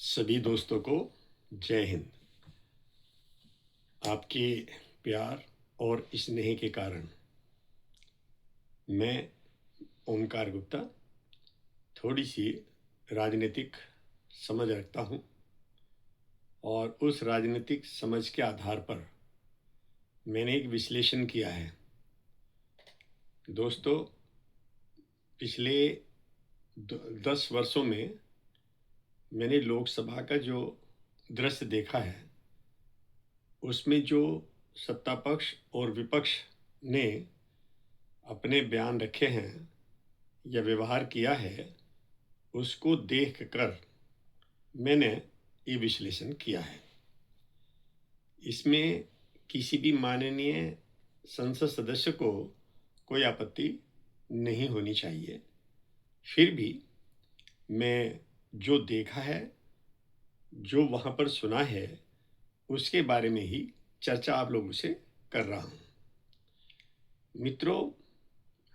सभी दोस्तों को जय हिंद। आपके प्यार और स्नेह के कारण मैं ओमकार गुप्ता थोड़ी सी राजनीतिक समझ रखता हूँ और उस राजनीतिक समझ के आधार पर मैंने एक विश्लेषण किया है। दोस्तों, पिछले 10 वर्षों में मैंने लोकसभा का जो दृश्य देखा है उसमें जो सत्ता पक्ष और विपक्ष ने अपने बयान रखे हैं या व्यवहार किया है, उसको देखकर मैंने ये विश्लेषण किया है। इसमें किसी भी माननीय संसद सदस्य को कोई आपत्ति नहीं होनी चाहिए। फिर भी मैं जो देखा है, जो वहाँ पर सुना है, उसके बारे में ही चर्चा आप लोगों से कर रहा हूँ। मित्रों,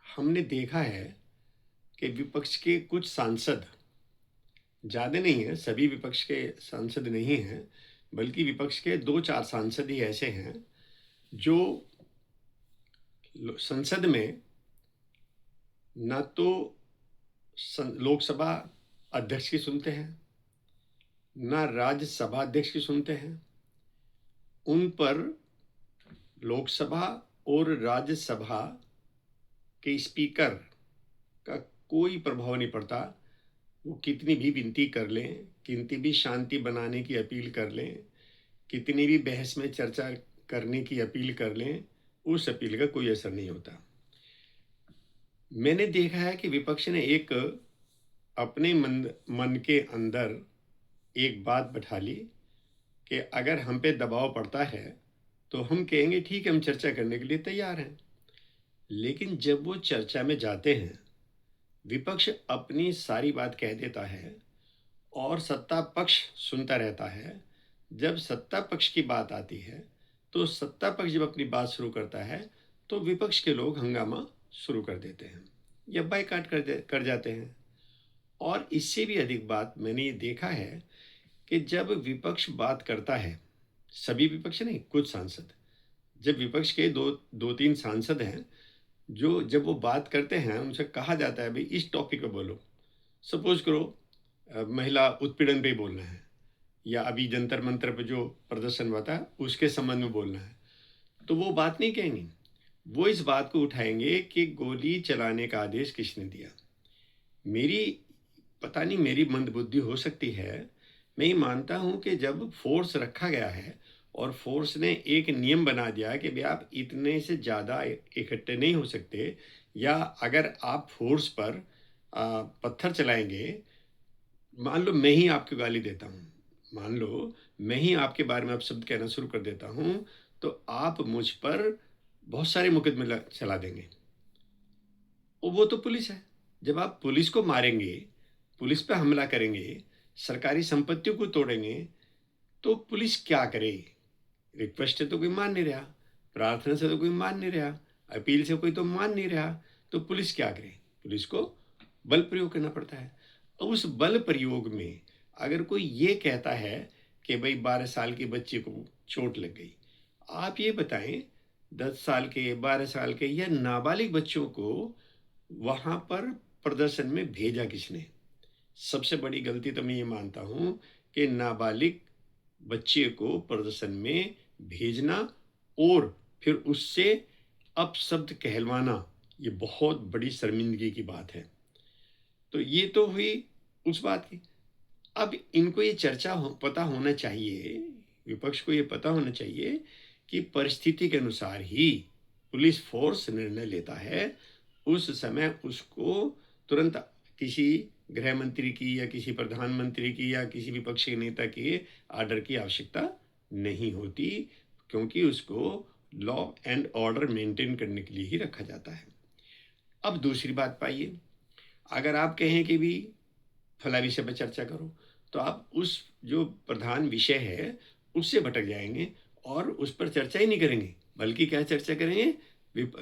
हमने देखा है कि विपक्ष के कुछ सांसद, ज़्यादा नहीं है, सभी विपक्ष के सांसद नहीं हैं, बल्कि विपक्ष के 2-4 सांसद ही ऐसे हैं जो संसद में ना तो लोकसभा अध्यक्ष की सुनते हैं, ना राज्यसभा अध्यक्ष की सुनते हैं। उन पर लोकसभा और राज्यसभा के स्पीकर का कोई प्रभाव नहीं पड़ता। वो कितनी भी विनती कर लें, कितनी भी शांति बनाने की अपील कर लें, कितनी भी बहस में चर्चा करने की अपील कर लें, उस अपील का कोई असर नहीं होता। मैंने देखा है कि विपक्ष ने एक अपने मन के अंदर एक बात बैठा ली कि अगर हम पे दबाव पड़ता है तो हम कहेंगे ठीक है, हम चर्चा करने के लिए तैयार हैं। लेकिन जब वो चर्चा में जाते हैं, विपक्ष अपनी सारी बात कह देता है और सत्ता पक्ष सुनता रहता है। जब सत्ता पक्ष की बात आती है तो सत्ता पक्ष जब अपनी बात शुरू करता है तो विपक्ष के लोग हंगामा शुरू कर देते हैं या बायकॉट कर जाते हैं। और इससे भी अधिक बात मैंने ये देखा है कि जब विपक्ष बात करता है, सभी विपक्ष नहीं, कुछ सांसद, जब विपक्ष के दो तीन सांसद हैं जो जब वो बात करते हैं, उनसे कहा जाता है भाई इस टॉपिक पे बोलो। सपोज करो महिला उत्पीड़न पे बोलना है या अभी जंतर मंतर पे जो प्रदर्शन हुआ था उसके संबंध में बोलना है, तो वो बात नहीं कहेंगे। वो इस बात को उठाएंगे कि गोली चलाने का आदेश किसने दिया। मेरी पता नहीं, मेरी मंदबुद्धि हो सकती है, मैं ये मानता हूँ कि जब फोर्स रखा गया है और फोर्स ने एक नियम बना दिया कि भाई आप इतने से ज़्यादा इकट्ठे नहीं हो सकते, या अगर आप फोर्स पर पत्थर चलाएंगे, मान लो मैं ही आपको गाली देता हूँ, मान लो मैं ही आपके बारे में अपशब्द कहना शुरू कर देता हूँ, तो आप मुझ पर बहुत सारे मुकदमे चला देंगे। और वो तो पुलिस है। जब आप पुलिस को मारेंगे, पुलिस पे हमला करेंगे, सरकारी संपत्तियों को तोड़ेंगे, तो पुलिस क्या करे? रिक्वेस्ट से तो कोई मान नहीं रहा, प्रार्थना से तो कोई मान नहीं रहा, अपील से कोई तो मान नहीं रहा, तो पुलिस क्या करे? पुलिस को बल प्रयोग करना पड़ता है। और उस बल प्रयोग में अगर कोई ये कहता है कि भाई 12 साल के बच्चे को चोट लग गई, आप ये बताएं 10 साल के, 12 साल के या नाबालिग बच्चों को वहां पर प्रदर्शन में भेजा किसने? सबसे बड़ी गलती तो मैं ये मानता हूं कि नाबालिग बच्चे को प्रदर्शन में भेजना और फिर उससे अपशब्द कहलवाना, ये बहुत बड़ी शर्मिंदगी की बात है। तो ये तो हुई उस बात की। अब इनको ये चर्चा पता होना चाहिए, विपक्ष को ये पता होना चाहिए कि परिस्थिति के अनुसार ही पुलिस फोर्स निर्णय लेता है। उस समय उसको तुरंत किसी गृह मंत्री की या किसी प्रधानमंत्री की या किसी विपक्ष के नेता के आर्डर की आवश्यकता नहीं होती, क्योंकि उसको लॉ एंड ऑर्डर मेंटेन करने के लिए ही रखा जाता है। अब दूसरी बात पाइए, अगर आप कहें कि भी फला विषय पर चर्चा करो, तो आप उस जो प्रधान विषय है उससे भटक जाएंगे और उस पर चर्चा ही नहीं करेंगे, बल्कि क्या चर्चा करेंगे?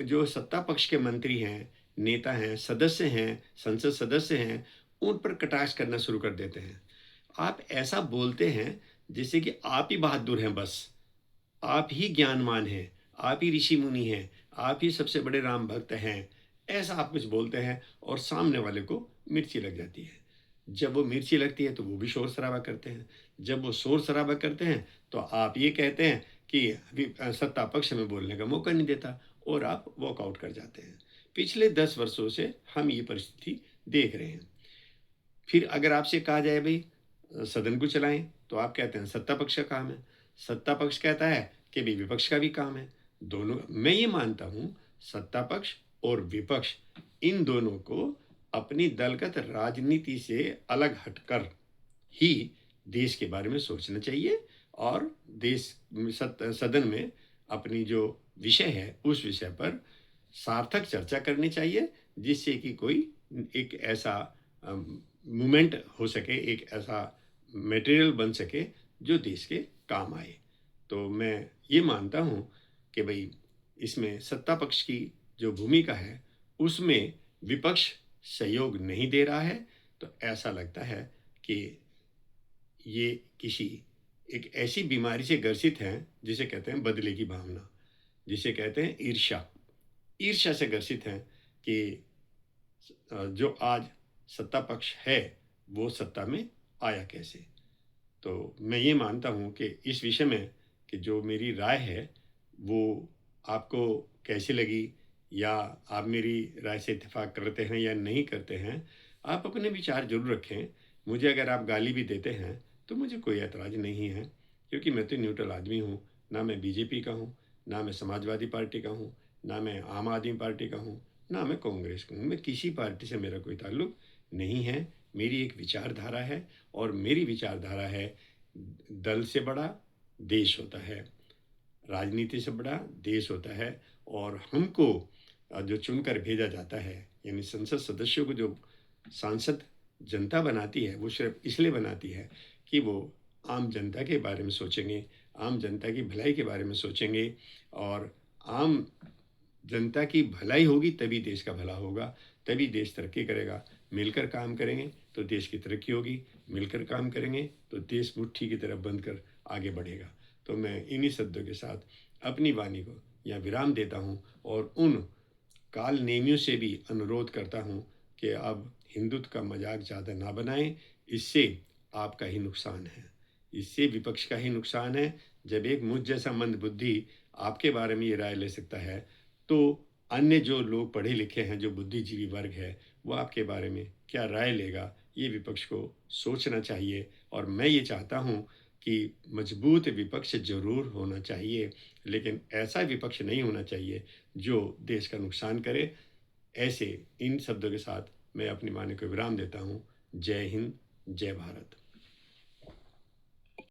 जो सत्ता पक्ष के मंत्री हैं, नेता हैं, सदस्य हैं, संसद सदस्य हैं, उन पर कटाक्ष करना शुरू कर देते हैं। आप ऐसा बोलते हैं जैसे कि आप ही बहादुर हैं बस, आप ही ज्ञानवान हैं, आप ही ऋषि मुनि हैं, आप ही सबसे बड़े राम भक्त हैं। ऐसा आप कुछ बोलते हैं और सामने वाले को मिर्ची लग जाती है। जब वो मिर्ची लगती है तो वो भी शोर-शराबा करते हैं। जब वो शोर-शराबा करते हैं तो आप ये कहते हैं कि अभी सत्ता पक्ष में बोलने का मौका नहीं देता और आप वॉकआउट कर जाते हैं। पिछले 10 वर्षों से हम ये परिस्थिति देख रहे हैं। फिर अगर आपसे कहा जाए भई सदन को चलाएँ, तो आप कहते हैं सत्ता पक्ष का काम है। सत्ता पक्ष कहता है कि भई विपक्ष का भी काम है। दोनों मैं ये मानता हूँ सत्ता पक्ष और विपक्ष इन दोनों को अपनी दलगत राजनीति से अलग हटकर ही देश के बारे में सोचना चाहिए और देश सदन में अपनी जो विषय है उस विषय पर सार्थक चर्चा करनी चाहिए जिससे कि कोई एक ऐसा मूवमेंट हो सके, एक ऐसा मटेरियल बन सके जो देश के काम आए। तो मैं ये मानता हूँ कि भई इसमें सत्ता पक्ष की जो भूमिका है उसमें विपक्ष सहयोग नहीं दे रहा है, तो ऐसा लगता है कि ये किसी एक ऐसी बीमारी से ग्रसित हैं जिसे कहते हैं बदले की भावना, जिसे कहते हैं ईर्ष्या। ईर्ष्या से ग्रसित हैं कि जो आज सत्ता पक्ष है वो सत्ता में आया कैसे। तो मैं ये मानता हूँ कि इस विषय में कि जो मेरी राय है वो आपको कैसी लगी या आप मेरी राय से इत्तेफाक करते हैं या नहीं करते हैं, आप अपने विचार ज़रूर रखें। मुझे अगर आप गाली भी देते हैं तो मुझे कोई ऐतराज़ नहीं है क्योंकि मैं तो न्यूट्रल आदमी हूँ। ना मैं बीजेपी का हूँ, ना मैं समाजवादी पार्टी का हूँ, ना मैं आम आदमी पार्टी का हूँ, ना मैं कांग्रेस का हूँ। मैं किसी पार्टी से मेरा कोई ताल्लुक नहीं है। मेरी एक विचारधारा है और मेरी विचारधारा है दल से बड़ा देश होता है, राजनीति से बड़ा देश होता है और हमको जो चुनकर भेजा जाता है यानी संसद सदस्यों को जो सांसद जनता बनाती है वो सिर्फ इसलिए बनाती है कि वो आम जनता के बारे में सोचेंगे, आम जनता की भलाई के बारे में सोचेंगे और आम जनता की भलाई होगी तभी देश का भला होगा, तभी देश तरक्की करेगा। मिलकर काम करेंगे तो देश की तरक्की होगी, मिलकर काम करेंगे तो देश मुट्ठी की तरफ बंद कर आगे बढ़ेगा। तो मैं इन्हीं शब्दों के साथ अपनी वाणी को यहाँ विराम देता हूँ और उन काल नेमियों से भी अनुरोध करता हूँ कि अब हिंदुत्व का मजाक ज़्यादा ना बनाएं, इससे आपका ही नुकसान है, इससे विपक्ष का ही नुकसान है। जब एक मुझ जैसा मंदबुद्धि आपके बारे में ये राय ले सकता है तो अन्य जो लोग पढ़े लिखे हैं, जो बुद्धिजीवी वर्ग है, वो आपके बारे में क्या राय लेगा, ये विपक्ष को सोचना चाहिए। और मैं ये चाहता हूँ कि मजबूत विपक्ष ज़रूर होना चाहिए, लेकिन ऐसा विपक्ष नहीं होना चाहिए जो देश का नुकसान करे। ऐसे इन शब्दों के साथ मैं अपनी वाणी को विराम देता हूँ। जय हिंद, जय भारत।